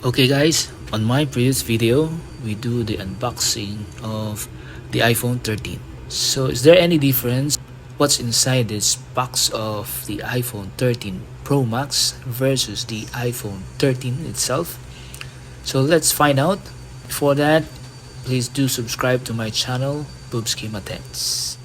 Okay guys, on my previous video, we do the unboxing of the iPhone 13. So is there any difference what's inside this box of the iPhone 13 Pro Max versus the iPhone 13 itself? So let's find out. Before that, please do subscribe to my channel, Boobski Matens.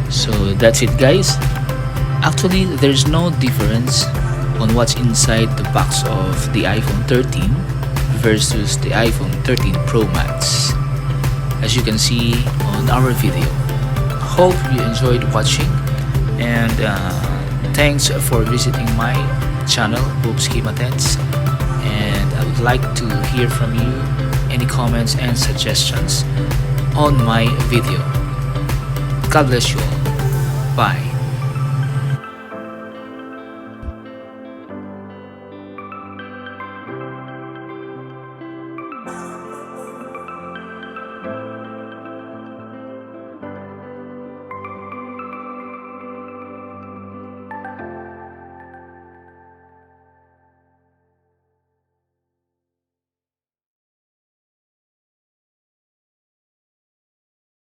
So that's it guys. Actually, there's no difference on what's inside the box of the iPhone 13 versus the iPhone 13 Pro Max, as you can see on our video. Hope you enjoyed watching, and thanks for visiting my channel, Boobski Matens, and I would like to hear from you any comments and suggestions on my video. God bless you all. Bye.